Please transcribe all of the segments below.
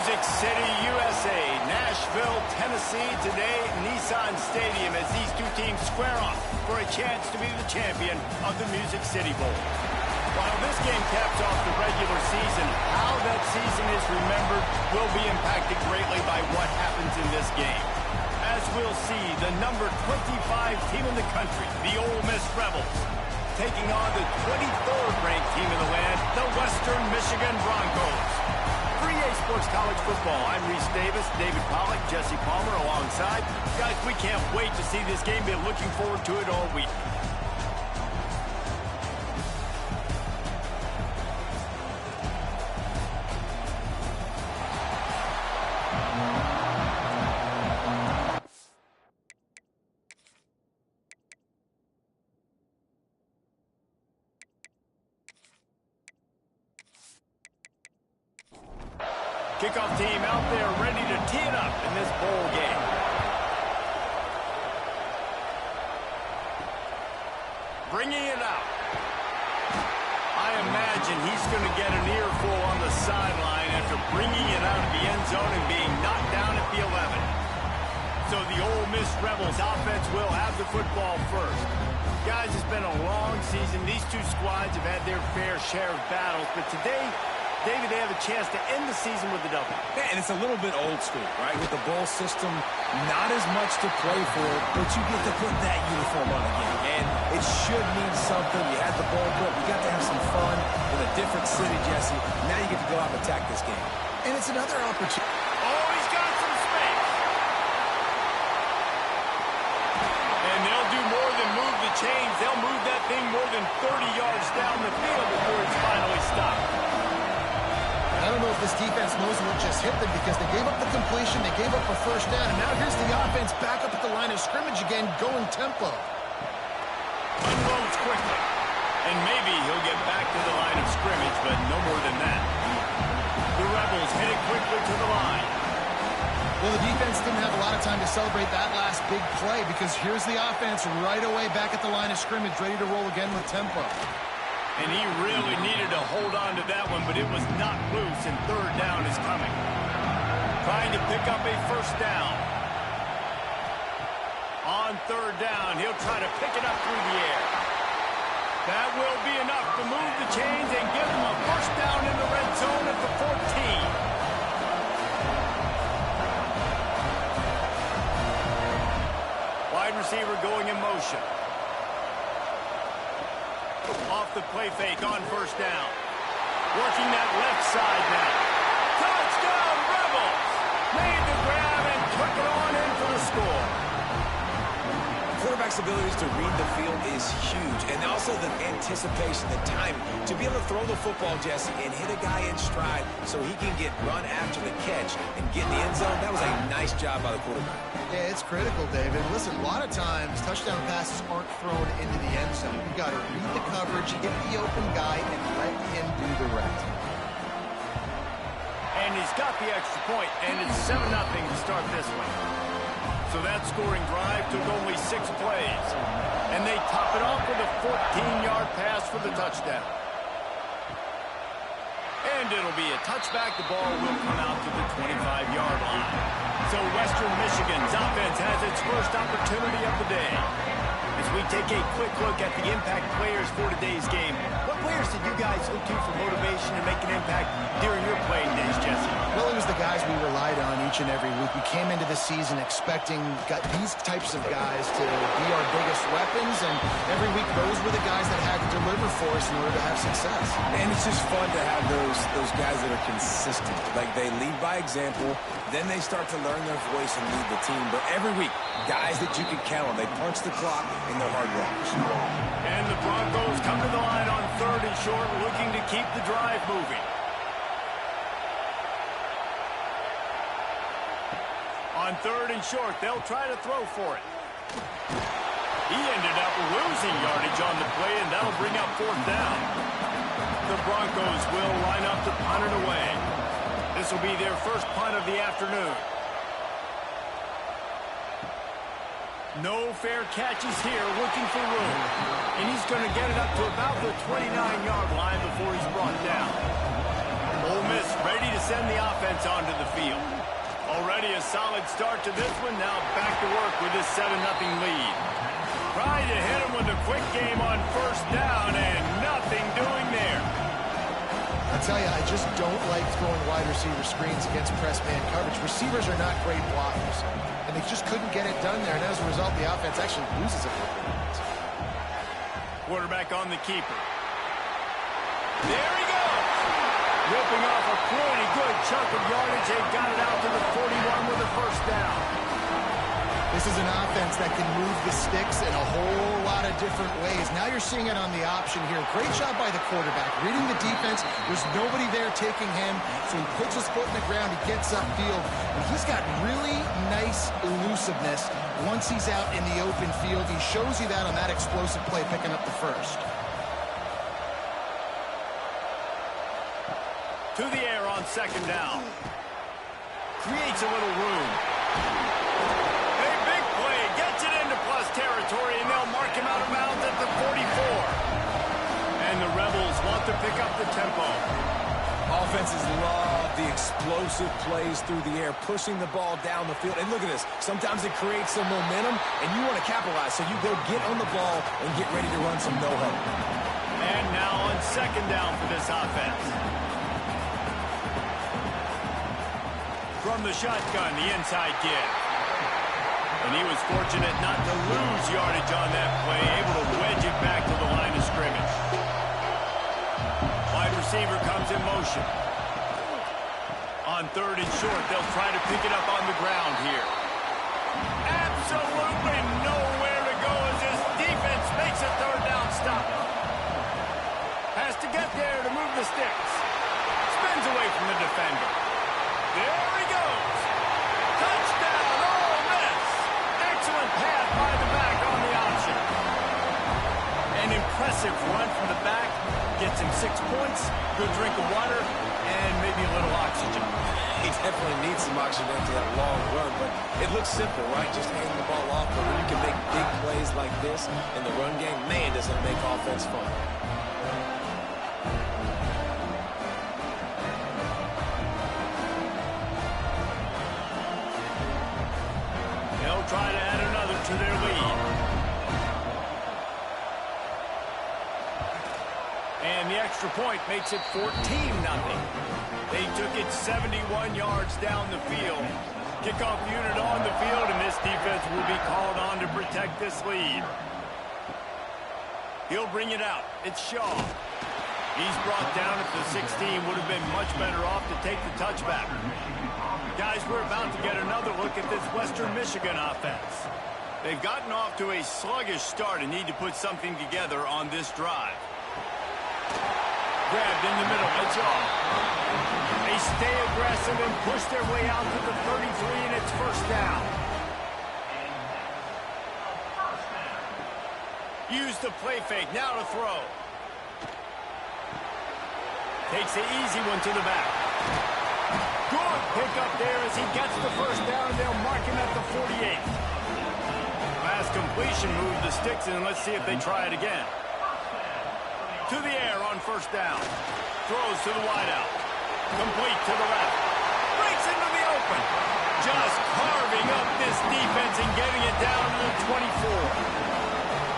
Music City, USA, Nashville, Tennessee, today Nissan Stadium as these two teams square off for a chance to be the champion of the Music City Bowl. While this game caps off the regular season, how that season is remembered will be impacted greatly by what happens in this game. As we'll see, the number 25 team in the country, the Ole Miss Rebels, taking on the 23rd ranked team in the land, the Western Michigan Broncos. For EA Sports College Football, I'm Reese Davis, David Pollack, Jesse Palmer alongside. Guys, we can't wait to see this game. Been looking forward to it all week. Kickoff team out there ready to tee it up in this bowl game. Bringing it out. I imagine he's going to get an earful on the sideline after bringing it out of the end zone and being knocked down at the 11. So the Ole Miss Rebels offense will have the football first. Guys, it's been a long season. These two squads have had their fair share of battles, but today, David, they have a chance to end the season with a W. Yeah, and it's a little bit old school, right? With the bowl system, not as much to play for, but you get to put that uniform on again. And it should mean something. You had the bowl book. You got to have some fun in a different city, Jesse. Now you get to go out and attack this game. And it's another opportunity. Oh, he's got some space. And they'll do more than move the chains. They'll move that thing more than 30 yards down the field before it's finally stopped. I don't know if this defense knows what just hit them because they gave up the completion, they gave up a first down, and now here's the offense back up at the line of scrimmage again, going tempo. Unloads quickly, and maybe he'll get back to the line of scrimmage, but no more than that. The Rebels headed quickly to the line. Well, the defense didn't have a lot of time to celebrate that last big play because here's the offense right away back at the line of scrimmage, ready to roll again with tempo. And he really needed to hold on to that one, but it was not loose, and third down is coming. Trying to pick up a first down. On third down, he'll try to pick it up through the air. That will be enough to move the chains and give him a first down in the red zone at the 14. Wide receiver going in motion. Off the play fake on first down. Working that left side now. Touchdown, Rebels! Made the grab and took it on in for the score. Quarterback's abilities to read the field is huge, and also the anticipation, the timing, to be able to throw the football, Jesse, and hit a guy in stride so he can get run after the catch and get in the end zone. That was a nice job by the quarterback. Yeah, it's critical, David. Listen, a lot of times touchdown passes aren't thrown into the end zone. You got to read the coverage, hit the open guy, and let him do the rest. And he's got the extra point, and it's 7-0 to start this one. So that scoring drive took only 6 plays. And they top it off with a 14-yard pass for the touchdown. And it'll be a touchback. The ball will come out to the 25-yard line. So Western Michigan's offense has its first opportunity of the day. As we take a quick look at the impact players for today's game, what players did you guys look to for motivation and make an impact during your playing days, Jesse? Well, it was the guys we relied on each and every week. We came into the season expecting these types of guys to be our biggest weapons, and every week those were the guys that had to deliver for us in order to have success. And it's just fun to have those guys that are consistent. Like, they lead by example, then they start to learn their voice and lead the team. But every week, guys that you can count on. They punch the clock, and they're hard runners. And the Broncos come to the line on third and short, looking to keep the drive moving. On third and short, they'll try to throw for it. He ended up losing yardage on the play, and that'll bring up fourth down. The Broncos will line up to punt it away. This will be their first punt of the afternoon. No fair catches here, looking for room. And he's going to get it up to about the 29-yard line before he's brought down. Ole Miss ready to send the offense onto the field. Already a solid start to this one. Now back to work with this 7-0 lead. Trying to hit him with a quick game on first down, and nothing doing there. I tell you, I just don't like throwing wide receiver screens against press man coverage. Receivers are not great blockers, and they just couldn't get it done there. And as a result, the offense actually loses a couple of points. Quarterback on the keeper. There he goes. Ripping off a pretty good chunk of yardage. They got it out to the 41 with a first down. This is an offense that can move the sticks in a whole lot of different ways. Now you're seeing it on the option here. Great job by the quarterback. Reading the defense. There's nobody there taking him, so he puts his foot in the ground. He gets upfield. And he's got really nice elusiveness once he's out in the open field. He shows you that on that explosive play, picking up the first. To the air on second down. Creates a little room. A big play. Gets it into plus territory, and they'll mark him out of bounds at the 44. And the Rebels want to pick up the tempo. Offenses love the explosive plays through the air, pushing the ball down the field. And look at this. Sometimes it creates some momentum, and you want to capitalize. So you go get on the ball and get ready to run some no-huddle. And now on second down for this offense. From the shotgun, the inside give. And he was fortunate not to lose yardage on that play, able to wedge it back to the line of scrimmage. Wide receiver comes in motion. On third and short, they'll try to pick it up on the ground here. Absolutely nowhere to go as this defense makes a third down stop. Has to get there to move the sticks. Spins away from the defender. There he goes. Touchdown, Ole Miss. Excellent pass by the back on the option. An impressive run from the back. Gets him 6 points, good drink of water, and maybe a little oxygen. He definitely needs some oxygen after that long run, but it looks simple, right? Just handing the ball off. But when you can make big plays like this in the run game, man, does it make offense fun. They'll try to add another to their lead. And the extra point makes it 14-0. They took it 71 yards down the field. Kickoff unit on the field, and this defense will be called on to protect this lead. He'll bring it out. It's Shaw. He's brought down at the 16. Would have been much better off to take the touchback. Guys, we're about to get another look at this Western Michigan offense. They've gotten off to a sluggish start and need to put something together on this drive. Grabbed in the middle, it's off. They stay aggressive and push their way out to the 33, and it's first down. Use the play fake, now to throw. Takes the easy one to the back. Good pickup there as he gets the first down. They'll mark him at the 48. Last completion moved the sticks, and let's see if they try it again. To the air on first down. Throws to the wideout. Complete to the left. Breaks into the open. Just carving up this defense and getting it down to the 24.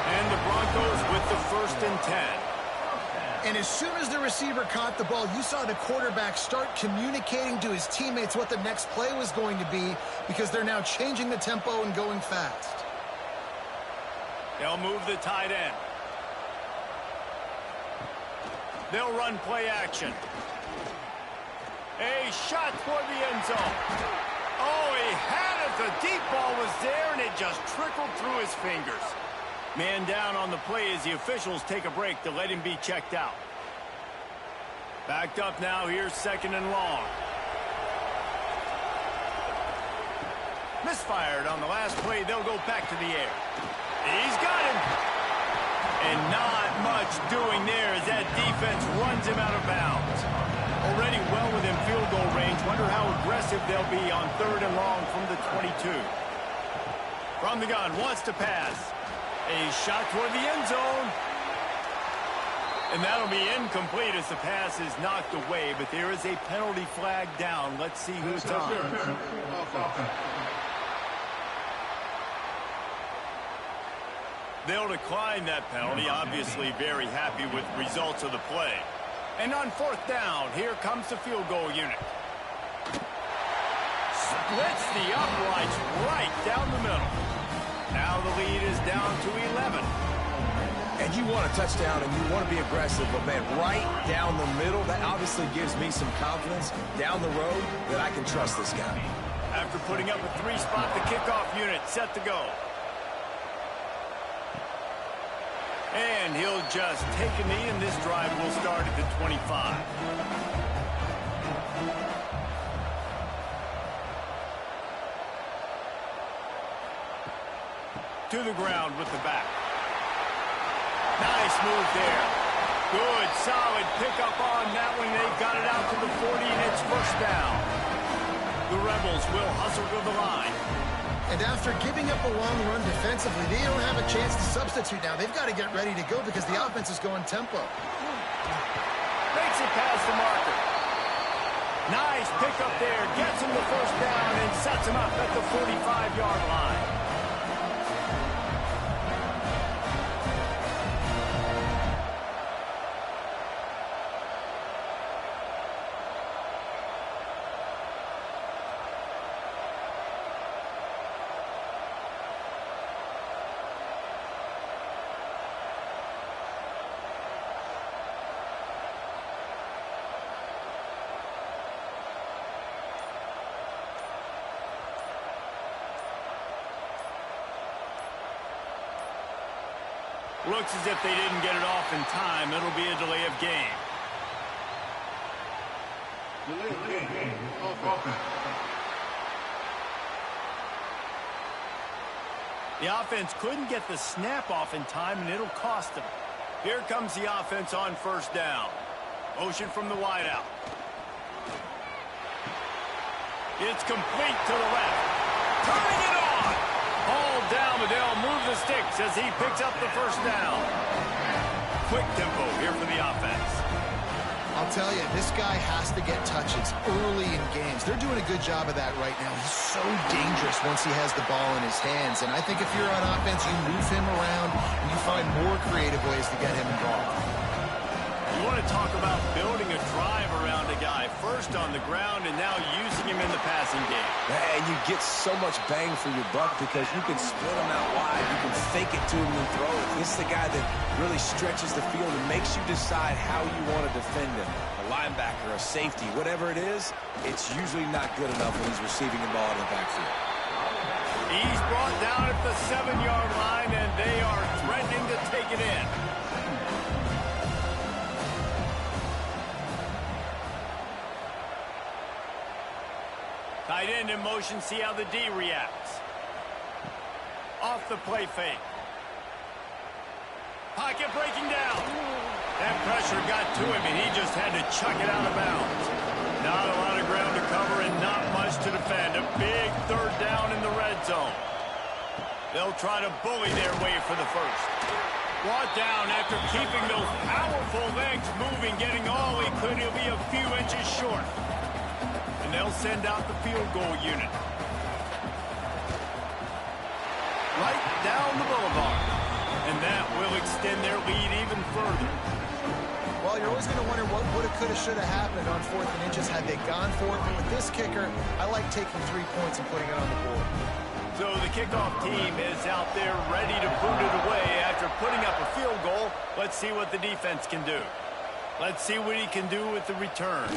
And the Broncos with the 1st and 10. And as soon as the receiver caught the ball, you saw the quarterback start communicating to his teammates what the next play was going to be, because they're now changing the tempo and going fast. They'll move the tight end. They'll run play action. A shot toward the end zone. Oh, he had it. The deep ball was there, and it just trickled through his fingers. Man down on the play as the officials take a break to let him be checked out. Backed up now. Here's second and long. Misfired on the last play. They'll go back to the air. He's got him. And not much doing there as that defense runs him out of bounds. Already well within field goal range. Wonder how aggressive they'll be on third and long from the 22. From the gun, wants to pass. A shot toward the end zone. And that'll be incomplete as the pass is knocked away, but there is a penalty flag down. Let's see who's on. They'll decline that penalty, obviously very happy with the results of the play. And on fourth down, here comes the field goal unit. Splits the uprights right down the middle. Now the lead is down to 11. And you want a touchdown and you want to be aggressive, but man, right down the middle, that obviously gives me some confidence down the road that I can trust this guy. After putting up a three-spot, the kickoff unit set to go. And he'll just take a knee, and this drive will start at the 25. To the ground with the back. Nice move there. Good, solid pickup on that one. They've got it out to the 40, and it's first down. The Rebels will hustle to the line. And after giving up a long run defensively, they don't have a chance to substitute now. They've got to get ready to go because the offense is going tempo. Makes it past the marker. Nice pickup there. Gets him the first down and sets him up at the 45-yard line. Looks as if they didn't get it off in time. It'll be a delay of game. The offense couldn't get the snap off in time, and it'll cost them. Here comes the offense on first down. Motion from the wideout. It's complete to the left. Turning it on. Ball down, but they'll move the sticks as he picks up the first down. Quick tempo here for the offense. I'll tell you, this guy has to get touches early in games. They're doing a good job of that right now. He's so dangerous once he has the ball in his hands. And I think if you're on offense, you move him around and you find more creative ways to get him involved. You want to talk about building a drive around a guy. First on the ground and now using him in the passing game. And you get so much bang for your buck because you can split him out wide. You can fake it to him and throw it. This is the guy that really stretches the field and makes you decide how you want to defend him. A linebacker, a safety, whatever it is, it's usually not good enough when he's receiving the ball in the backfield. He's brought down at the 7-yard line, and they are threatening to take it in. Tight end in motion, see how the D reacts. Off the play fake. Pocket breaking down. That pressure got to him, and he just had to chuck it out of bounds. Not a lot of ground to cover and not much to defend. A big third down in the red zone. They'll try to bully their way for the first. Brought down after keeping those powerful legs moving, getting all he could. He'll be a few inches short. And they'll send out the field goal unit. Right down the boulevard. And that will extend their lead even further. Well, you're always going to wonder what woulda, coulda, shoulda happened on 4th and inches had they gone for it. But with this kicker, I like taking 3 points and putting it on the board. So the kickoff team is out there ready to boot it away after putting up a field goal. Let's see what the defense can do. Let's see what he can do with the return.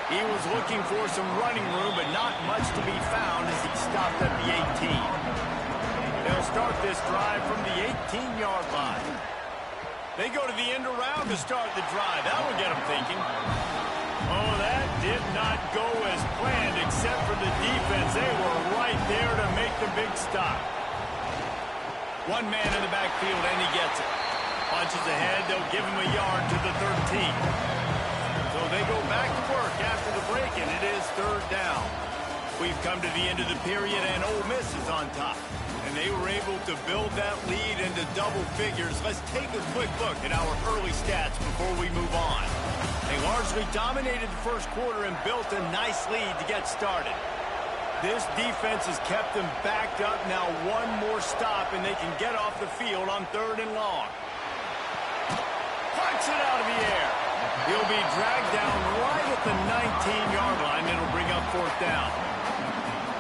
He was looking for some running room, but not much to be found as he stopped at the 18. They'll start this drive from the 18-yard line. They go to the end around to start the drive. That will get them thinking. Oh, that did not go as planned except for the defense. They were right there to make the big stop. One man in the backfield, and he gets it. Punches ahead. They'll give him a yard to the 13. So they go back to work after the break, and it is third down. We've come to the end of the period, and Ole Miss is on top. And they were able to build that lead into double figures. Let's take a quick look at our early stats before we move on. They largely dominated the first quarter and built a nice lead to get started. This defense has kept them backed up. Now one more stop, and they can get off the field on 3rd and long. Punts it out of the air. He'll be dragged down right at the 19-yard line. It'll bring up 4th down.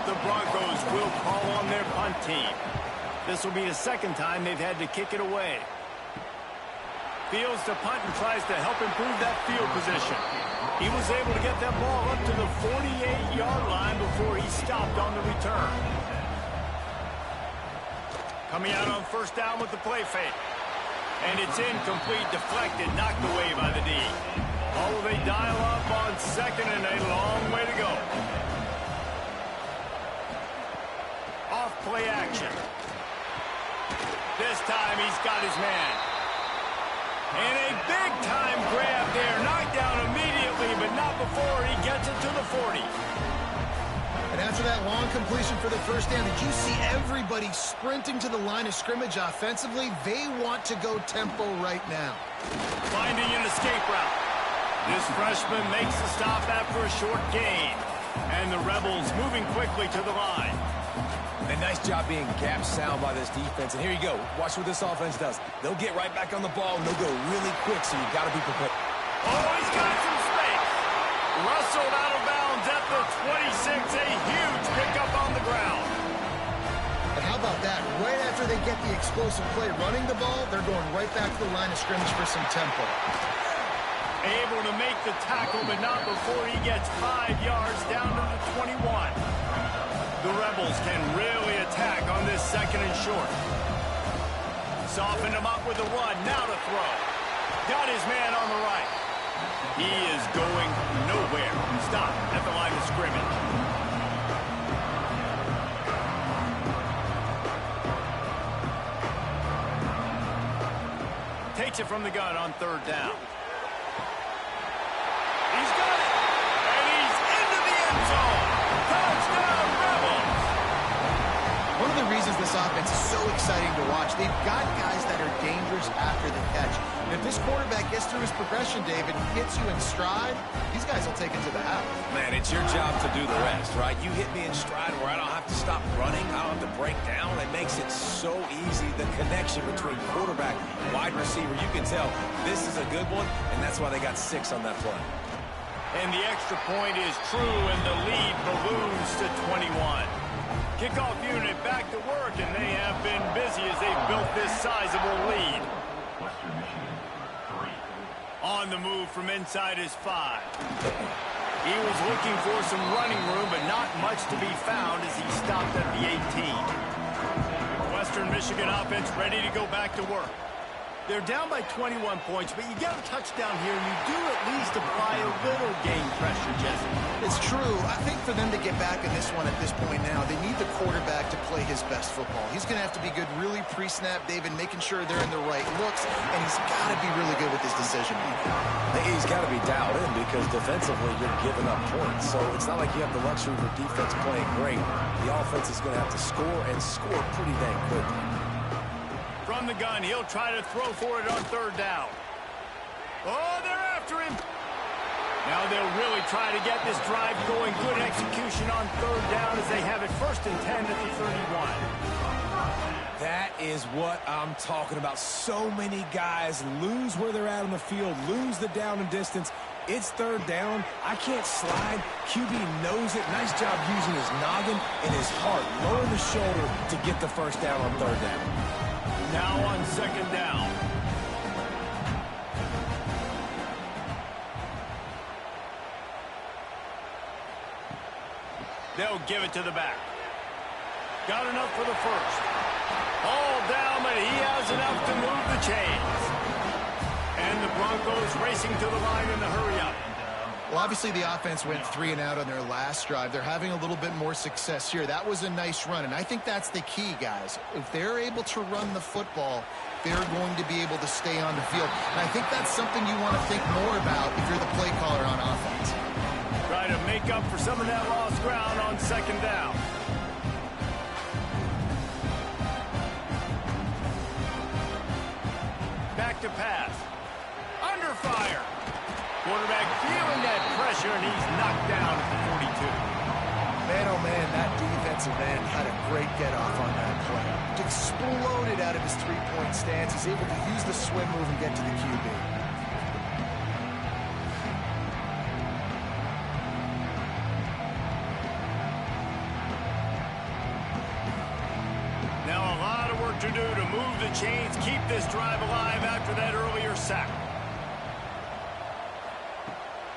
The Broncos will call on their punt team. This will be the 2nd time they've had to kick it away. Fields to punt and tries to help improve that field position. He was able to get that ball up to the 48-yard line before he stopped on the return. Coming out on 1st down with the play fake. And it's incomplete, deflected, knocked away by the D. Oh, they dial up on 2nd and a long way to go. Off play action. This time he's got his man. And a big-time grab there. Knocked down immediately, but not before he gets it to the 40. And after that long completion for the 1st down, did you see everybody sprinting to the line of scrimmage offensively? They want to go tempo right now. Finding an escape route. This freshman makes the stop after a short gain. And the Rebels moving quickly to the line. A nice job being gap sound by this defense. And here you go. Watch what this offense does. They'll get right back on the ball, and they'll go really quick, so you've got to be prepared. Oh, he's got some space. Rustled out of bounds at the 26. A huge pickup on the ground. And how about that? Right after they get the explosive play running the ball, they're going right back to the line of scrimmage for some tempo. Able to make the tackle, but not before he gets 5 yards down to the 21. The Rebels can really attack on this 2nd and short. Softened him up with a run. Now to throw. Got his man on the right. He is going nowhere. Stop at the line of scrimmage. Takes it from the gun on 3rd down. He's got it. And he's into the end zone. Touchdown, Rebels. One of the reasons this offense is so exciting to watch, they've got guys that are dangerous after the catch. And if this quarterback gets through his progression, David, hits you in stride, these guys will take it to the house. Man, it's your job to do the rest, right? You hit me in stride where I don't have to stop running. I don't have to break down. It makes it so easy. The connection between quarterback and wide receiver, you can tell this is a good one, and that's why they got 6 on that play. And the extra point is true, and the lead balloons to 21. Kickoff unit back to work, and they have been busy as they've built this sizable lead. On the move from inside his 5. He was looking for some running room, but not much to be found as he stopped at the 18. Western Michigan offense ready to go back to work. They're down by 21 points, but you get a touchdown here, and you do at least apply a little game pressure, Jesse. It's true. I think for them to get back in this one at this point now, they need the quarterback to play his best football. He's going to have to be good really pre-snap, David, making sure they're in the right looks, and he's got to be really good with his decision-making. He's got to be dialed in because defensively you're giving up points. So it's not like you have the luxury of your defense playing great. The offense is going to have to score and score pretty dang quickly. From the gun, he'll try to throw for it on 3rd down. Oh, they're after him. Now they'll really try to get this drive going. Good execution on 3rd down as they have it 1st and 10 at the 31. That is what I'm talking about. So many guys lose where they're at on the field, lose the down and distance. It's 3rd down. I can't slide. QB knows it. Nice job using his noggin and his heart. Lower the shoulder to get the 1st down on 3rd down. Now on 2nd down. They'll give it to the back. Got enough for the 1st. All down, but he has enough to move the chains. And the Broncos racing to the line in the hurry-up. Well, obviously the offense went 3 and out on their last drive. They're having a little bit more success here. That was a nice run, and I think that's the key, guys. If they're able to run the football, they're going to be able to stay on the field. And I think that's something you want to think more about if you're the play caller on offense. Try to make up for some of that lost ground on 2nd down. back to pass. Under fire. Quarterback feeling that pressure, and he's knocked down at the 42. Man, oh man, that defensive end had a great get-off on that play. Exploded out of his three-point stance. He's able to use the swim move and get to the QB. Now a lot of work to do to move the chains, keep this drive alive after that earlier sack.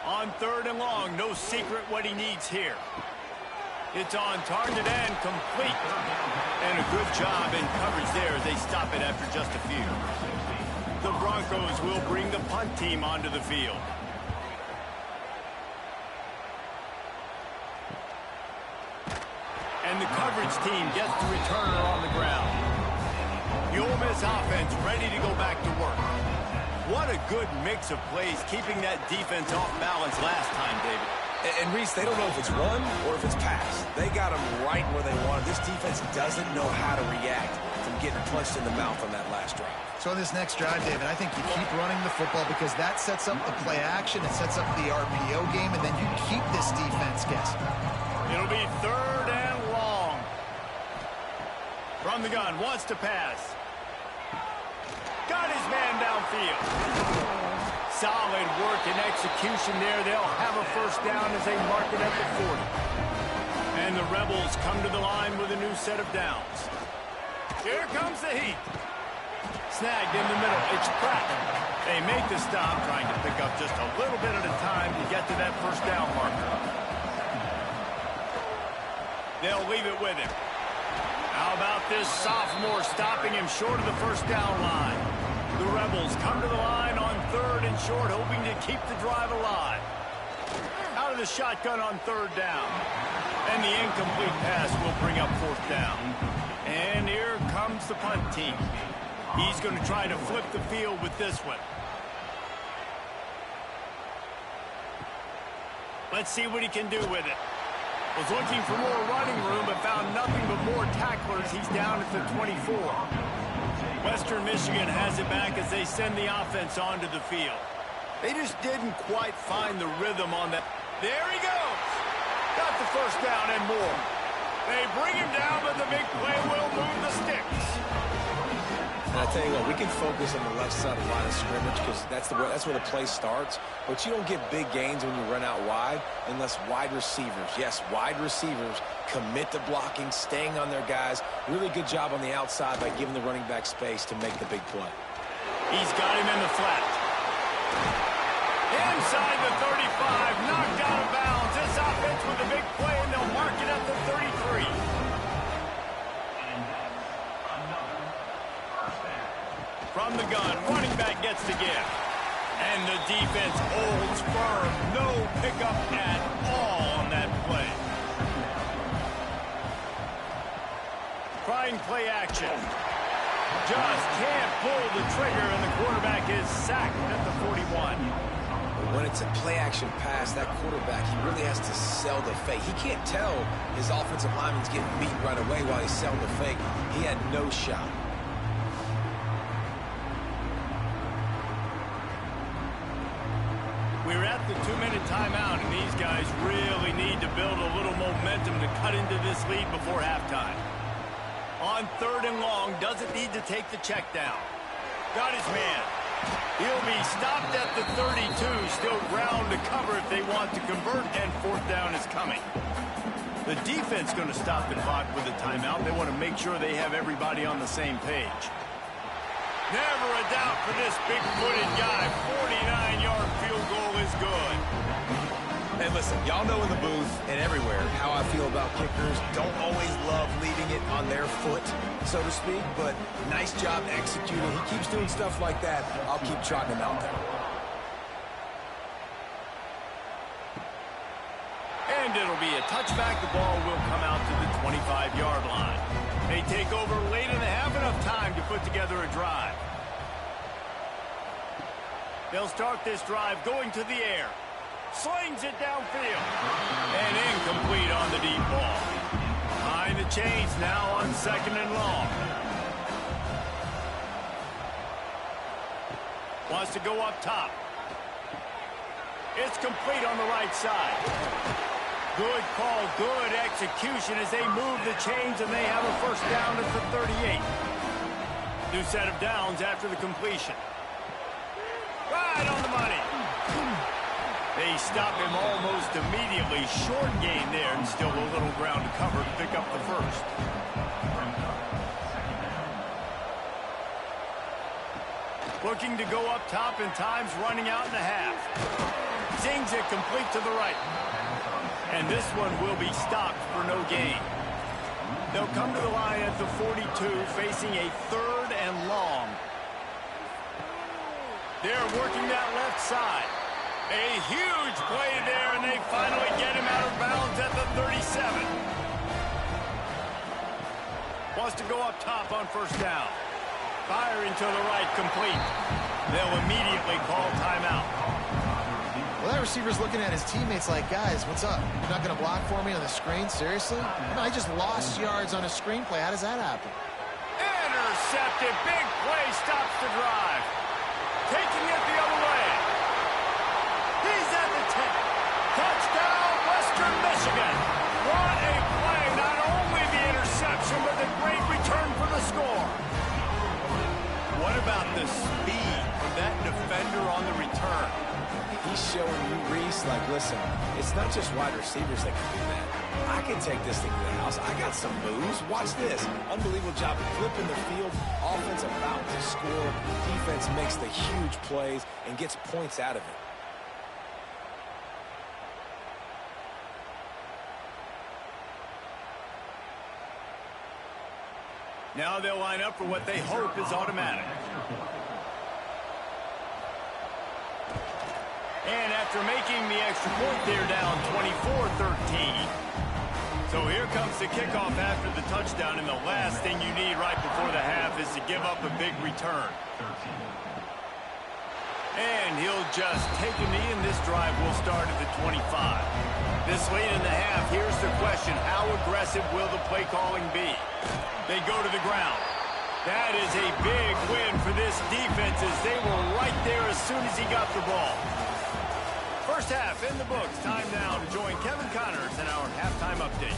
On 3rd and long, no secret what he needs here. It's on target and complete. And a good job in coverage there as they stop it after just a few. The Broncos will bring the punt team onto the field. And the coverage team gets the returner on the ground. The Ole Miss offense ready to go back to work. What a good mix of plays, keeping that defense off balance last time, David. And Reese, they don't know if it's run or if it's pass. They got them right where they want it. This defense doesn't know how to react from getting punched in the mouth on that last drive. So on this next drive, David, I think you keep running the football because that sets up the play action, it sets up the RPO game, and then you keep this defense guessing. It'll be 3rd and long. From the gun, wants to pass. Got his man downfield. Solid work and execution there. They'll have a first down as they mark it at the 40. And the Rebels come to the line with a new set of downs. Here comes the heat. Snagged in the middle. It's Pratt. They make the stop, trying to pick up just a little bit at a time to get to that first down marker. They'll leave it with him. How about this sophomore stopping him short of the first down line? The Rebels come to the line on 3rd and short, hoping to keep the drive alive. Out of the shotgun on 3rd down. And the incomplete pass will bring up 4th down. And here comes the punt team. He's going to try to flip the field with this one. Let's see what he can do with it. Was looking for more running room, but found nothing but more tacklers. He's down at the 24. Western Michigan has it back as they send the offense onto the field. They just didn't quite find the rhythm on that. There he goes. Got the first down and more. They bring him down, but the big play will move the sticks. And I tell you what, we can focus on the left side of the line of scrimmage because that's where the play starts. But you don't get big gains when you run out wide unless wide receivers, yes, wide receivers, commit to blocking, staying on their guys. Really good job on the outside by giving the running back space to make the big play. He's got him in the flat. Inside the 35, knocked out of bounds. This offense with a big play, and they'll mark it at the 33. From the gun, running back gets the gift. And the defense holds firm. No pickup at all on that play. Trying play action. Just can't pull the trigger, and the quarterback is sacked at the 41. When it's a play-action pass, that quarterback, he really has to sell the fake. He can't tell his offensive lineman's getting beat right away while he's selling the fake. He had no shot. We're at the 2-minute timeout, and these guys really need to build a little momentum to cut into this lead before halftime. On 3rd and long, doesn't need to take the check down. Got his man. He'll be stopped at the 32, still ground to cover if they want to convert, and 4th down is coming. The defense going to stop the clock with a timeout. They want to make sure they have everybody on the same page. Never a doubt for this big-footed guy. 49-yard field goal is good. And listen, y'all know in the booth and everywhere how I feel about kickers. Don't always love leaving it on their foot, so to speak, but nice job executing. He keeps doing stuff like that. I'll keep trotting him out there. And it'll be a touchback. The ball will come out to the 25-yard line. They take over late and they have enough time to put together a drive. They'll start this drive going to the air. Slings it downfield. And incomplete on the deep ball. Behind the chains now on 2nd and long. Wants to go up top. It's complete on the right side. Good call, good execution as they move the chains, and they have a first down at the 38. New set of downs after the completion. Right on the money. They stop him almost immediately. Short gain there, and still a little ground to cover to pick up the first. Looking to go up top, and time's running out in the half. Zings it complete to the right. And this one will be stopped for no gain. They'll come to the line at the 42, facing a 3rd and long. They're working that left side. A huge play there, and they finally get him out of bounds at the 37. Wants to go up top on first down. Firing to the right, complete. They'll immediately call timeout. Well, that receiver's looking at his teammates like, guys, what's up? You're not going to block for me on the screen? Seriously? No, I just lost yards on a screenplay. How does that happen? Intercepted. Big play stops the drive. Taking it the other way. He's at the 10. Touchdown, Western Michigan. What a play. Not only the interception, but the great return for the score. What about the speed from that defender on the return? He's showing you, Reese, like, listen, it's not just wide receivers that can do that. I can take this thing to the house. I got some moves. Watch this. Unbelievable job of flipping the field. Offense about to score. Defense makes the huge plays and gets points out of it. Now they'll line up for what they hope is automatic. And after making the extra point, they're down 24-13. So here comes the kickoff after the touchdown, and the last thing you need right before the half is to give up a big return. And he'll just take a knee, and this drive will start at the 25. This late in the half, here's the question: how aggressive will the play calling be? They go to the ground. That is a big win for this defense, as they were right there as soon as he got the ball. First half in the books. Time now to join Kevin Connors in our halftime update.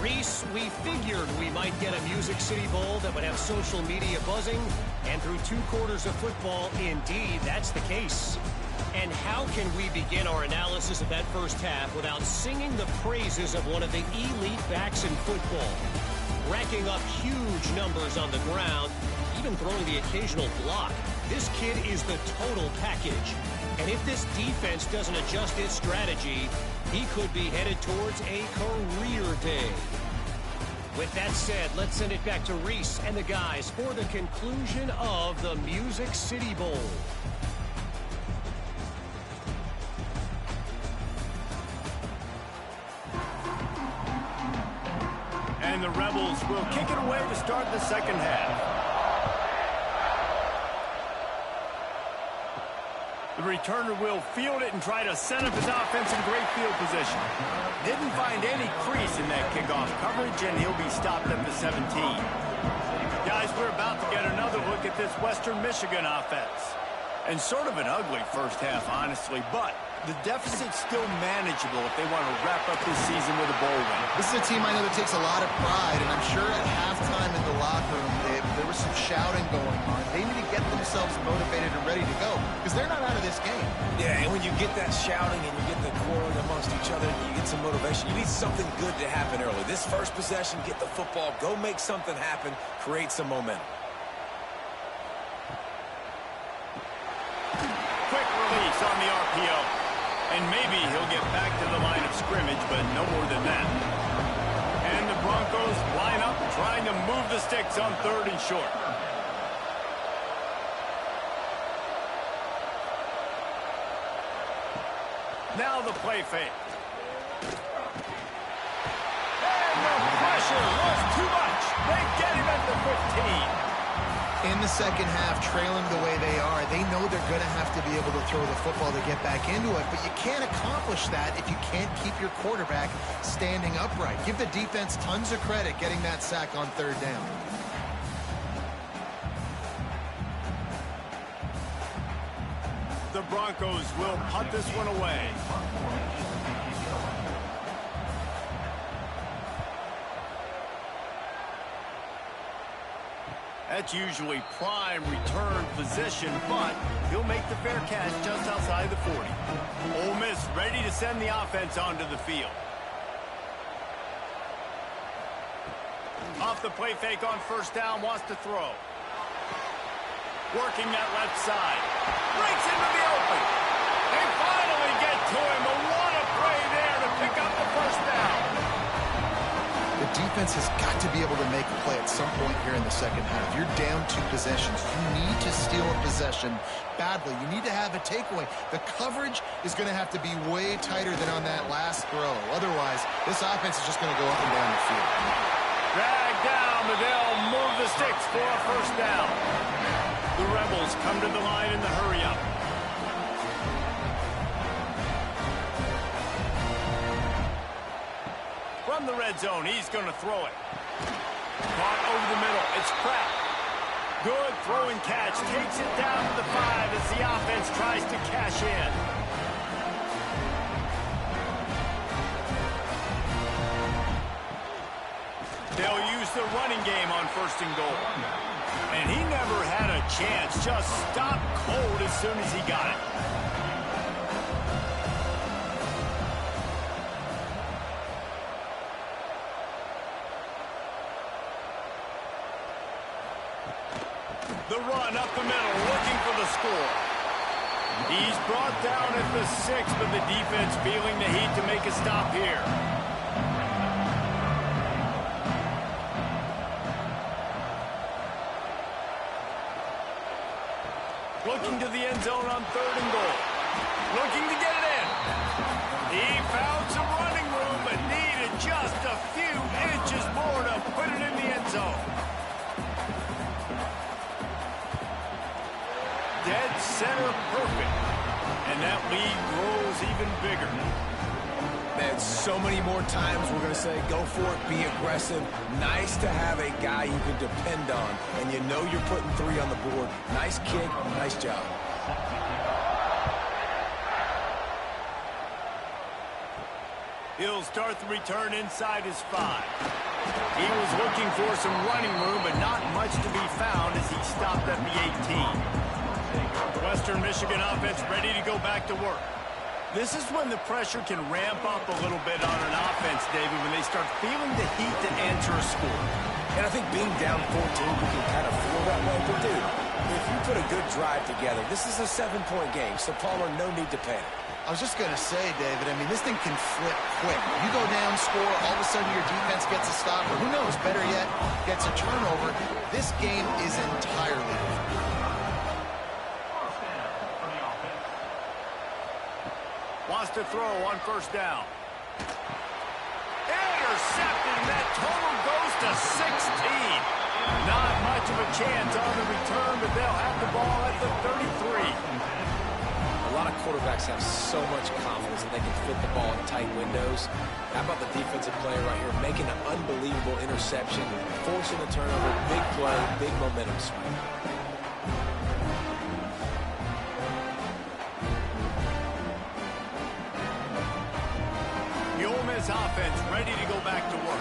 Reese, we figured we might get a Music City Bowl that would have social media buzzing, and through 2 quarters of football, indeed, that's the case. And how can we begin our analysis of that first half without singing the praises of one of the elite backs in football? Racking up huge numbers on the ground, even throwing the occasional block. This kid is the total package. And if this defense doesn't adjust its strategy, he could be headed towards a career day. With that said, let's send it back to Reese and the guys for the conclusion of the Music City Bowl. And the Rebels will kick it away to start the second half. The returner will field it and try to set up his offense in great field position. Didn't find any crease in that kickoff coverage, and he'll be stopped at the 17. Guys, we're about to get another look at this Western Michigan offense. And sort of an ugly first half, honestly, but the deficit's still manageable if they want to wrap up this season with a bowl win. This is a team I know that takes a lot of pride, and I'm sure at halftime in the locker room, there was some shouting going on. They need to get themselves motivated and ready to go, because they're not out of this game. Yeah, and when you get that shouting and you get the quarreling amongst each other, you get some motivation. You need something good to happen early. This first possession, get the football, go make something happen, create some momentum. Quick release on the RPO. And maybe he'll get back to the line of scrimmage, but no more than that. And the Broncos line up, trying to move the sticks on 3rd and short. Now the play fake. And the pressure was too much. They get him at the 15. In the second half, trailing the way they are, they know they're going to have to be able to throw the football to get back into it, but you can't accomplish that if you can't keep your quarterback standing upright. Give the defense tons of credit getting that sack on 3rd down. The Broncos will punt this one away. That's usually prime return position, but he'll make the fair catch just outside the 40. Ole Miss ready to send the offense onto the field. Off the play fake on first down, wants to throw. Working that left side. Breaks into the open. They finally get to him. A what a play there to pick up the first down. The defense has got to be able to make a play at some point here in the second half. You're down 2 possessions. You need to steal a possession badly. You need to have a takeaway. The coverage is going to have to be way tighter than on that last throw. Otherwise, this offense is just going to go up and down the field. Drag down, but they'll move the sticks for a first down. The Rebels come to the line in the hurry-up. From the red zone, he's going to throw it. Caught over the middle. It's Pratt. Good throw and catch. Takes it down to the 5 as the offense tries to cash in. They'll use the running game on first and goal. And he never had a chance. Just stopped cold as soon as he got it. The run up the middle, looking for the score. He's brought down at the 6, but the defense feeling the heat to make a stop here. Looking to the end zone on third and goal. Looking to get it in. He found some running room, but needed just a few inches more to put it in the end zone. Dead center perfect. And that lead grows even bigger. Man, so many more times we're going to say, go for it, be aggressive. Nice to have a guy you can depend on, and you know you're putting 3 on the board. Nice kick, nice job. He'll start the return inside his 5. He was looking for some running room, but not much to be found as he stopped at the 18. Western Michigan offense ready to go back to work. This is when the pressure can ramp up a little bit on an offense, David, when they start feeling the heat to answer a score. And I think being down 14, we can kind of feel that way. But, dude, if you put a good drive together, this is a 7-point game, so Palmer, no need to panic. I was just going to say, David, I mean, this thing can flip quick. You go down, score, all of a sudden your defense gets a stop, or who knows, better yet, gets a turnover. This game is entirely different. Wants to throw on first down. Intercepted, and that total goes to 16. Not much of a chance on the return, but they'll have the ball at the 33. A lot of quarterbacks have so much confidence that they can fit the ball in tight windows. How about the defensive player right here making an unbelievable interception, forcing a turnover, big play, big momentum swing. Offense ready to go back to work.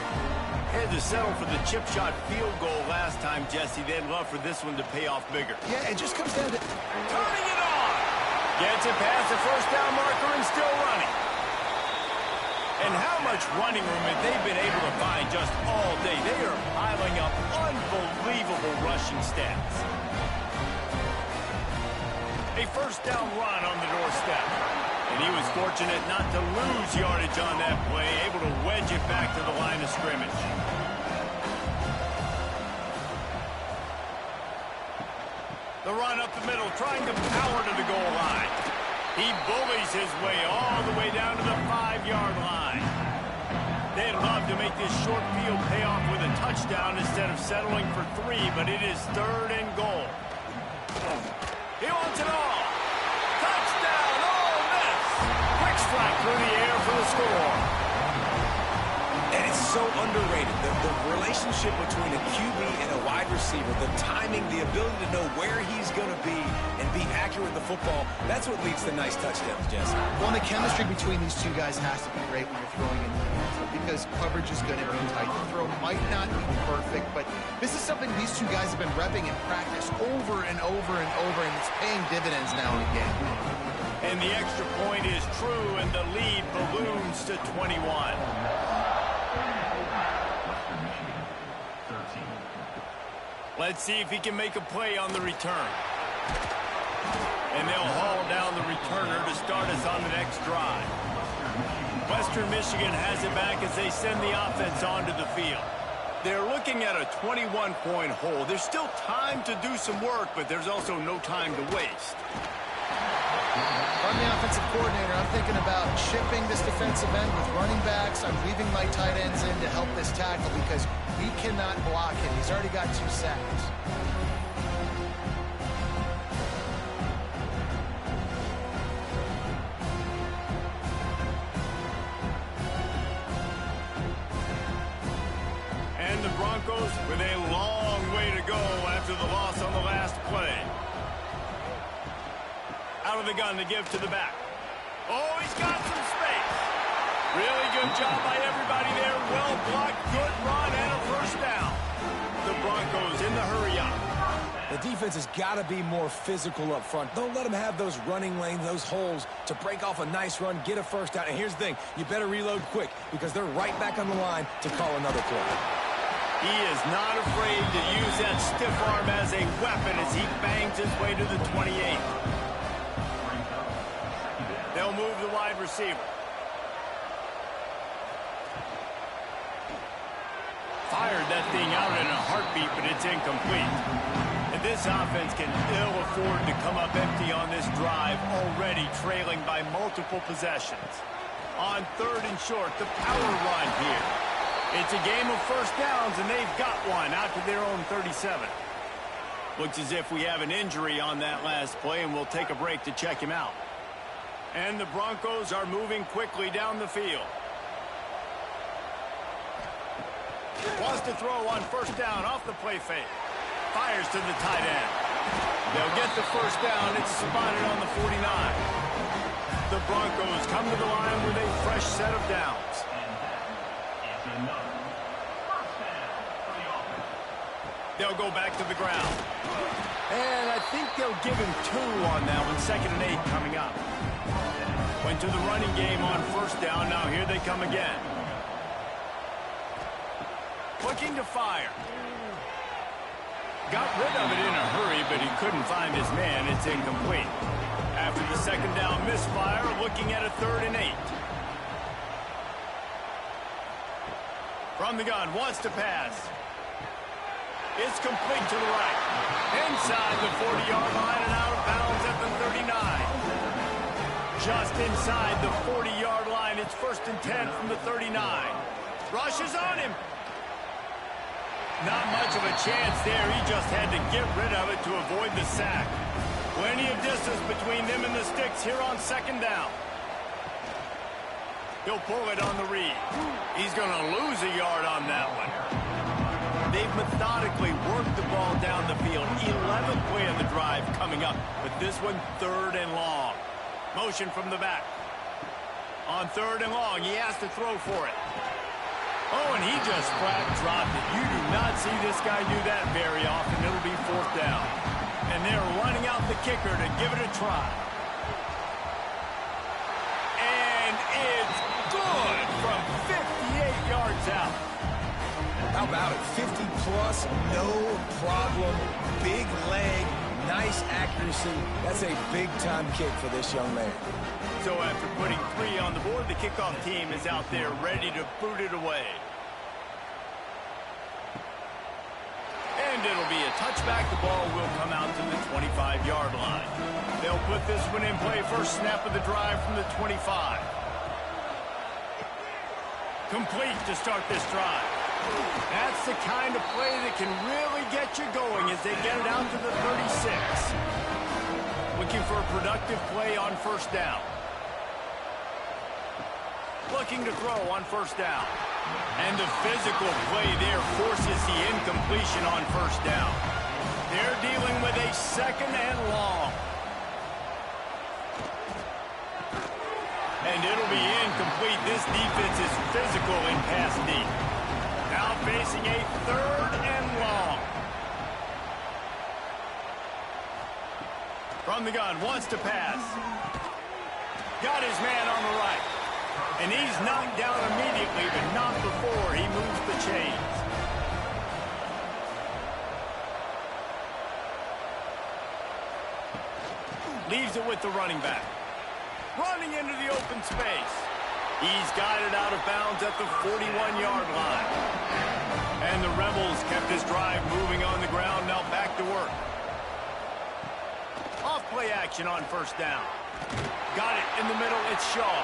Had to settle for the chip shot field goal last time, Jesse. They'd love for this one to pay off bigger. Yeah, it just comes down to turning it on. Gets it past the first down marker and still running. And how much running room have they been able to find just all day? They are piling up unbelievable rushing stats. A first down run on the doorstep. And he was fortunate not to lose yardage on that play, able to wedge it back to the line of scrimmage. The run up the middle, trying to power to the goal line. He bullies his way all the way down to the 5-yard line. They'd love to make this short field pay off with a touchdown instead of settling for 3, but it is third and goal. He wants it all. Touchdown, Ole Miss. Quick strike through the air for the score. And it's so underrated. The relationship between a QB and a wide receiver, the timing, the ability to know where he's going to be and be be accurate with the football. That's what leads to nice touchdowns, Jesse. Well, the chemistry between these two guys has to be great when you're throwing in the hands because coverage is going to be tight. The throw might not be perfect, but this is something these two guys have been repping in practice over and over and over, and it's paying dividends now and again. And the extra point is true, and the lead balloons to 21. Let's see if he can make a play on the return. And they'll haul down the returner to start us on the next drive. Western Michigan has it back as they send the offense onto the field. They're looking at a 21-point hole. There's still time to do some work, but there's also no time to waste. I'm the offensive coordinator. I'm thinking about chipping this defensive end with running backs. I'm leaving my tight ends in to help this tackle because we cannot block him. He's already got 2 sacks. And the Broncos with a long way to go after the loss on the last play. Out of the gun to give to the back. Oh, he's got some space. Really good job by everybody there. Well blocked, good run, and a first down. The Broncos in the hurry up. The defense has got to be more physical up front. Don't let them have those running lanes, those holes to break off a nice run, get a first down. And here's the thing, you better reload quick because they're right back on the line to call another play. He is not afraid to use that stiff arm as a weapon as he bangs his way to the 28. They'll move the wide receiver. Fired that thing out in a heartbeat, but it's incomplete. And this offense can ill afford to come up empty on this drive, already trailing by multiple possessions. On 3rd and short, the power run here. It's a game of first downs, and they've got one out to their own 37. Looks as if we have an injury on that last play, and we'll take a break to check him out. And the Broncos are moving quickly down the field. Wants to throw on first down off the play fake. Fires to the tight end. They'll get the first down. It's spotted on the 49. The Broncos come to the line with a fresh set of downs. They'll go back to the ground. And I think they'll give him 2 on that one. 2nd and 8 coming up. Went to the running game on first down. Now here they come again. Looking to fire. Got rid of it in a hurry, but he couldn't find his man. It's incomplete. After the 2nd down misfire, looking at a 3rd and 8. From the gun, wants to pass. It's complete to the right. Inside the 40-yard line and out of bounds at the 39. Just inside the 40-yard line. It's 1st and 10 from the 39. Rushes on him. Not much of a chance there. He just had to get rid of it to avoid the sack. Plenty of distance between them and the sticks here on 2nd down. He'll pull it on the read. He's going to lose a yard on that one. They've methodically worked the ball down the field. 11th play of the drive coming up, but this one 3rd and long. Motion from the back. On 3rd and long, he has to throw for it. Oh, and he just flat dropped it. You do not see this guy do that very often. It'll be 4th down. And they're running out the kicker to give it a try. And it's good from 58 yards out. How about it? 50-plus, no problem. Big leg, nice accuracy. That's a big-time kick for this young man. So after putting 3 on the board, the kickoff team is out there ready to boot it away. And it'll be a touchback. The ball will come out to the 25-yard line. They'll put this one in play. First snap of the drive from the 25. Complete to start this drive. That's the kind of play that can really get you going as they get it out to the 36. Looking for a productive play on first down. Looking to throw on first down. And the physical play there forces the incompletion on first down. They're dealing with a 2nd and long. And it'll be incomplete. This defense is physical in pass deep. Now facing a 3rd and long. From the gun, wants to pass. Got his man on the right. And he's knocked down immediately, but not before he moves the chains. Leaves it with the running back. Running into the open space. He's got it out of bounds at the 41-yard line. And the Rebels kept this drive moving on the ground. Now back to work. Off play action on 1st down. Got it in the middle. It's Shaw.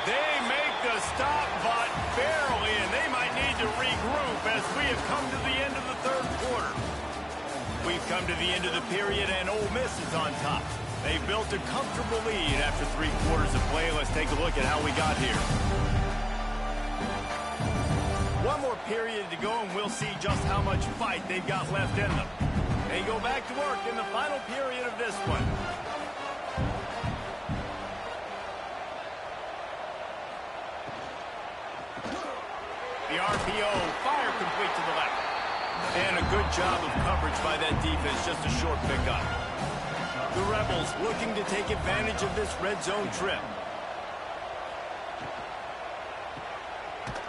They make the stop, but barely, and they might need to regroup as we have come to the end of the 3rd quarter. We've come to the end of the period, and Ole Miss is on top. They built a comfortable lead after 3 quarters of play. Let's take a look at how we got here. One more period to go, and we'll see just how much fight they've got left in them. They go back to work in the final period of this one. The RPO, fire complete to the left. And a good job of coverage by that defense, just a short pickup. The Rebels looking to take advantage of this red zone trip.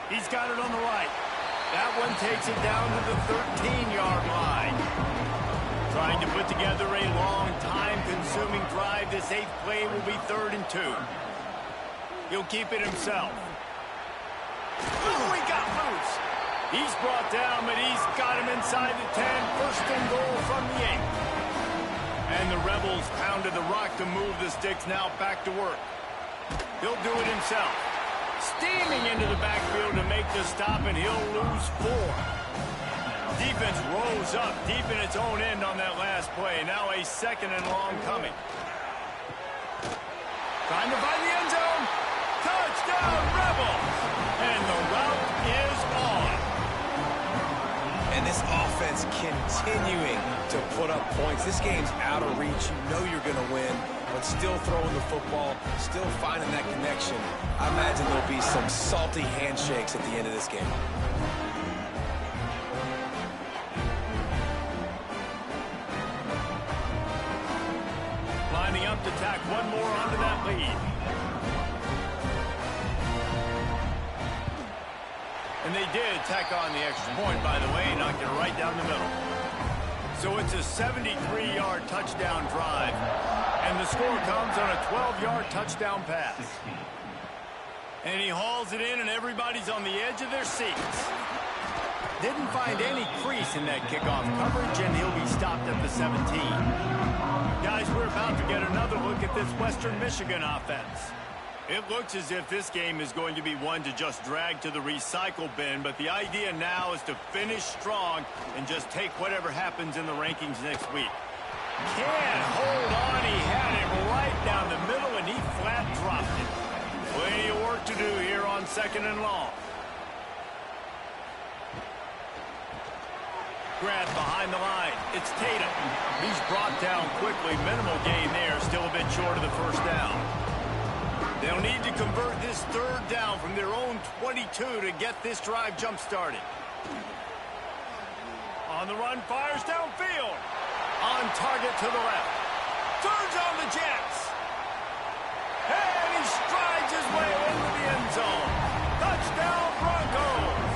He's got it on the right. That one takes it down to the 13-yard line. Trying to put together a long, time-consuming drive. This 8th play will be 3rd and 2. He'll keep it himself. Oh, he got loose. He's brought down, but he's got him inside the 10. 1st and goal from the 8. And the Rebels pounded the rock to move the sticks. Now back to work. He'll do it himself. Steaming into the backfield to make the stop, and he'll lose 4. Defense rose up deep in its own end on that last play. Now a 2nd and long coming. Trying to find the end zone. Touchdown, Rebels! And the route is on. And this offense continuing to put up points. This game's out of reach. You know you're going to win, but still throwing the football, still finding that connection. I imagine there'll be some salty handshakes at the end of this game. Lining up to tack one more onto that lead. And they did tack on the extra point, by the way, knocked it right down the middle. So it's a 73-yard touchdown drive, and the score comes on a 12-yard touchdown pass. And he hauls it in, and everybody's on the edge of their seats. Didn't find any crease in that kickoff coverage, and he'll be stopped at the 17. Guys, we're about to get another look at this Western Michigan offense. It looks as if this game is going to be one to just drag to the recycle bin, but the idea now is to finish strong and just take whatever happens in the rankings next week. Can't hold on. He had it right down the middle, and he flat dropped it. Plenty of work to do here on 2nd and long. Grab behind the line. It's Tatum. He's brought down quickly. Minimal gain there. Still a bit short of the 1st down. They'll need to convert this 3rd down from their own 22 to get this drive jump-started. On the run, fires downfield. On target to the left. Turns on the Jets. And he strides his way into the end zone. Touchdown, Broncos.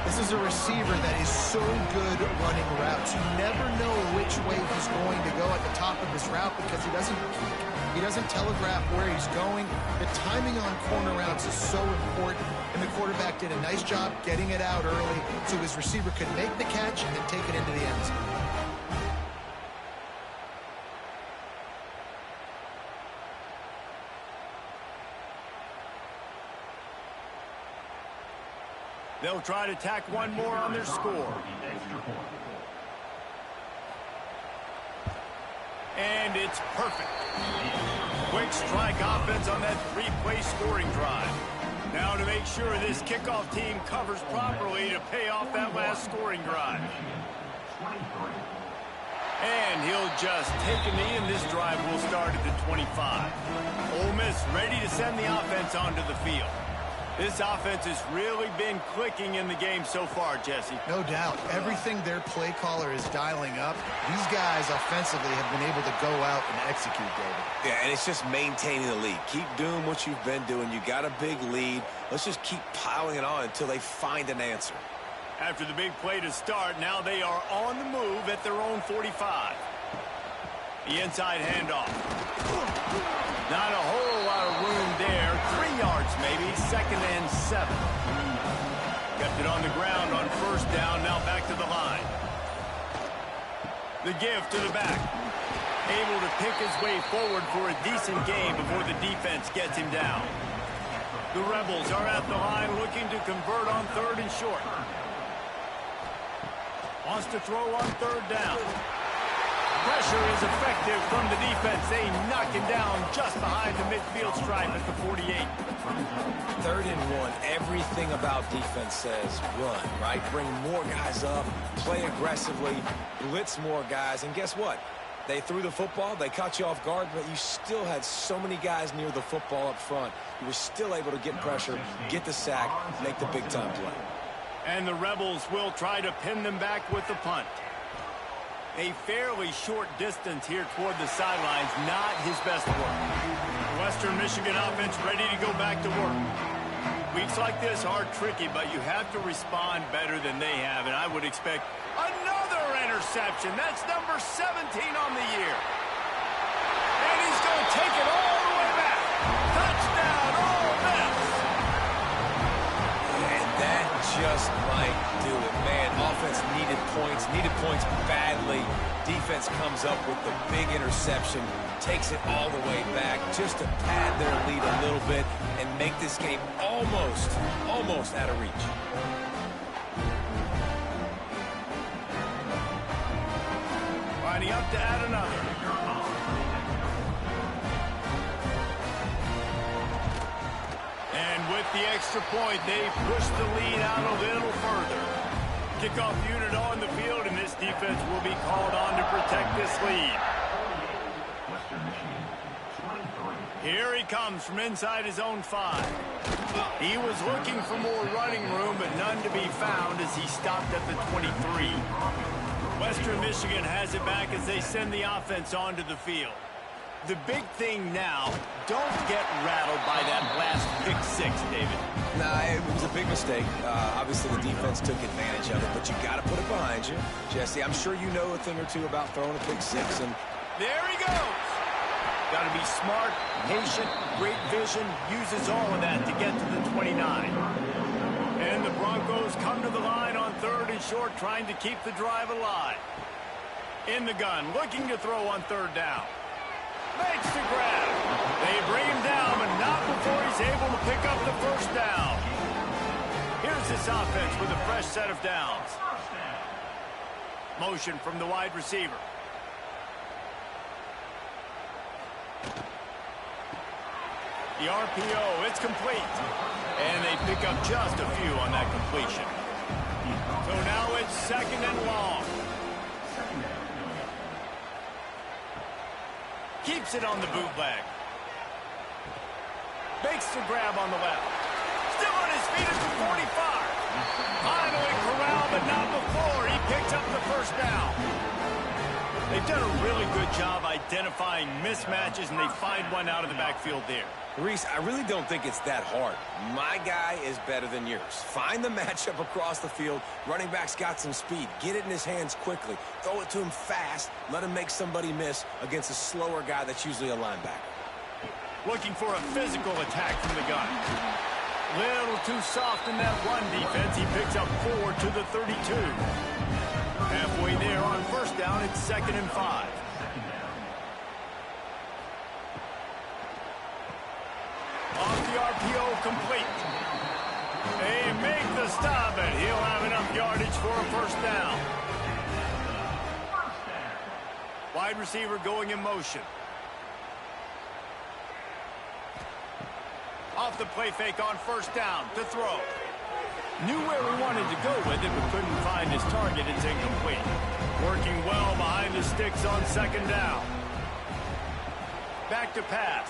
This is a receiver that is so good at running routes. You never know which way he's going to go at the top of his route because he doesn't peek. He doesn't telegraph where he's going. The timing on corner routes is so important, and the quarterback did a nice job getting it out early so his receiver could make the catch and then take it into the end zone. They'll try to tack one more on their score. And it's perfect. Quick strike offense on that 3-play scoring drive. Now to make sure this kickoff team covers properly to pay off that last scoring drive. And he'll just take a knee, and this drive will start at the 25. Ole Miss ready to send the offense onto the field. This offense has really been clicking in the game so far, Jesse. No doubt. Everything their play caller is dialing up, these guys offensively have been able to go out and execute, David. Yeah, and it's just maintaining the lead. Keep doing what you've been doing. You got a big lead. Let's just keep piling it on until they find an answer. After the big play to start, now they are on the move at their own 45. The inside handoff. Not a whole lot of room there. 3 yards maybe, 2nd and 7. Kept it on the ground on 1st down, now back to the line. The give to the back. Able to pick his way forward for a decent gain before the defense gets him down. The Rebels are at the line looking to convert on 3rd and short. Wants to throw on 3rd down. Pressure is effective from the defense. They knock him down just behind the midfield stripe at the 48. 3rd and 1. Everything about defense says run, right? Bring more guys up, play aggressively, blitz more guys, and guess what? They threw the football, they caught you off guard, but you still had so many guys near the football up front. You were still able to get pressure, get the sack, make the big-time play. And the Rebels will try to pin them back with the punt. A fairly short distance here toward the sidelines, not his best work. The Western Michigan offense ready to go back to work. Weeks like this are tricky, but you have to respond better than they have, and I would expect another interception. That's number 17 on the year. And he's going to take it all the way back. Touchdown, Ole Miss. And that just might do it, man. Offense needed points badly. Defense comes up with the big interception, takes it all the way back just to pad their lead a little bit and make this game almost out of reach. Lining up to add another. And with the extra point, they push the lead out a little further. Kickoff unit on the field, and this defense will be called on to protect this lead. Here he comes from inside his own 5. He was looking for more running room, but none to be found as he stopped at the 23. Western Michigan has it back as they send the offense onto the field. The big thing now, don't get rattled by that last pick-6, David. Nah, it was a big mistake. Obviously, the defense took advantage of it, but you got to put it behind you. Jesse, I'm sure you know a thing or two about throwing a pick-6. And there he goes. Got to be smart, patient, great vision, uses all of that to get to the 29. And the Broncos come to the line on 3rd and short, trying to keep the drive alive. In the gun, looking to throw on 3rd down. Makes the grab. They bring him down, but not before he's able to pick up the 1st down. Here's this offense with a fresh set of downs. Motion from the wide receiver. The RPO, it's complete. And they pick up just a few on that completion. So now it's 2nd and long. Keeps it on the bootleg. Makes the grab on the left. Still on his feet at the 45. Finally corralled, but not before. He picks up the 1st down. They've done a really good job identifying mismatches, and they find one out of the backfield there. Reese, I really don't think it's that hard. My guy is better than yours. Find the matchup across the field. Running back's got some speed. Get it in his hands quickly. Throw it to him fast. Let him make somebody miss against a slower guy that's usually a linebacker. Looking for a physical attack from the gun. Little too soft in that run defense. He picks up 4 to the 32. Halfway there on 1st down, it's 2nd and 5. Off the RPO, complete. They make the stop, and he'll have enough yardage for a 1st down. Wide receiver going in motion. Off the play fake on 1st down to throw. Knew where he wanted to go with it, but couldn't find his target. It's incomplete. Working well behind the sticks on second down. Back to pass.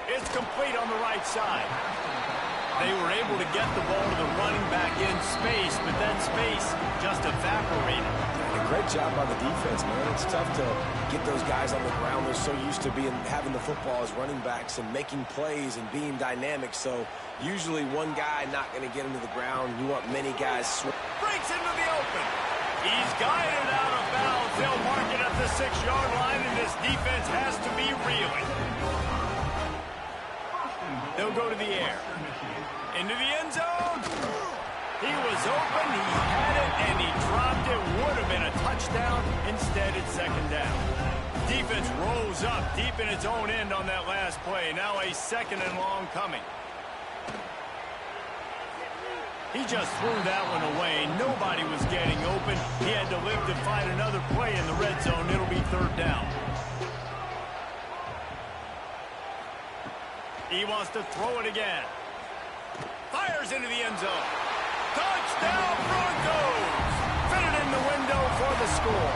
It's complete on the right side. They were able to get the ball to the running back in space, but that space just evaporated. And a great job by the defense, man. It's tough to get those guys on the ground. They're so used to having the football as running backs and making plays and being dynamic. So usually one guy not going to get him to the ground. You want many guys. Breaks into the open. He's guided out of bounds. They'll mark it at the 6-yard line, and this defense has to be reeling. They'll go to the air. Into the end zone. He was open, he had it, and he dropped it. Would have been a touchdown. Instead, it's second down. Defense rolls up deep in its own end on that last play. Now a second and long coming. He just threw that one away. Nobody was getting open. He had to live to find another play in the red zone. It'll be third down. He wants to throw it again. Fires into the end zone. Touchdown Broncos! Fitted in the window for the score.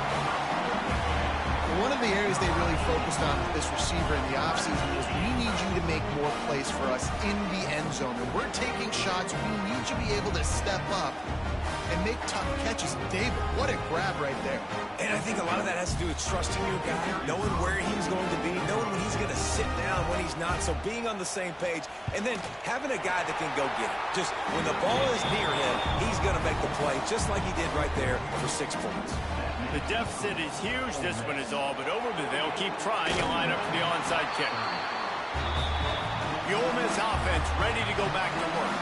One of the areas they really focused on with this receiver in the offseason was we need you to make more plays for us in the end zone. And we're taking shots. We need you to be able to step up and make tough catches. David, what a grab right there. And I think a lot of that has to do with trusting your guy, knowing where he's going to be, knowing when he's going to sit down, when he's not. So being on the same page, and then having a guy that can go get it. Just when the ball is near him, he's going to make the play, just like he did right there for 6 points. The deficit is huge. This one is all but over, but they'll keep trying and line up for the onside kick. The Ole Miss offense ready to go back to work.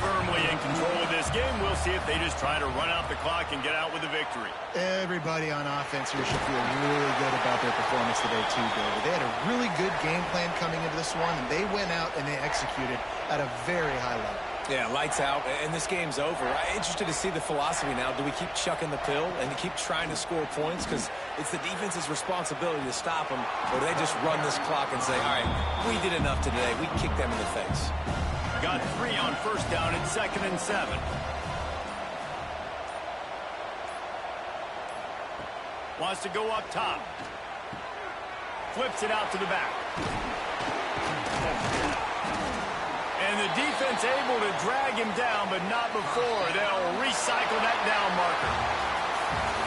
Firmly in control of this game. We'll see if they just try to run out the clock and get out with a victory. Everybody on offense here should feel really good about their performance today too, David. They had a really good game plan coming into this one, and they went out and they executed at a very high level. Yeah, lights out, and this game's over. I'm interested to see the philosophy now. Do we keep chucking the pill and keep trying to score points? Because it's the defense's responsibility to stop them, or do they just run this clock and say, all right, we did enough today. We kicked them in the face. Got 3 on first down at 2nd and 7. Wants to go up top. Flips it out to the back. And the defense able to drag him down, but not before. They'll recycle that down marker.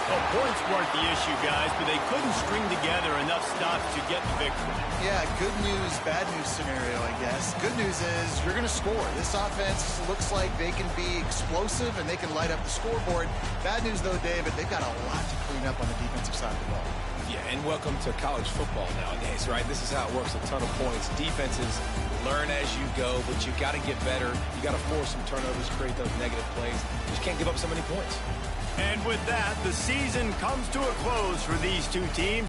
Well, points weren't the issue, guys, but they couldn't string together enough stops to get the victory. Yeah, good news, bad news scenario, I guess. Good news is you're going to score. This offense looks like they can be explosive and they can light up the scoreboard. Bad news, though, David, they've got a lot to clean up on the defensive side of the ball. Yeah, and welcome to college football nowadays, right? This is how it works, a ton of points. Defenses learn as you go, but you got to get better. You got to force some turnovers, create those negative plays. You just can't give up so many points. And with that, the season comes to a close for these two teams.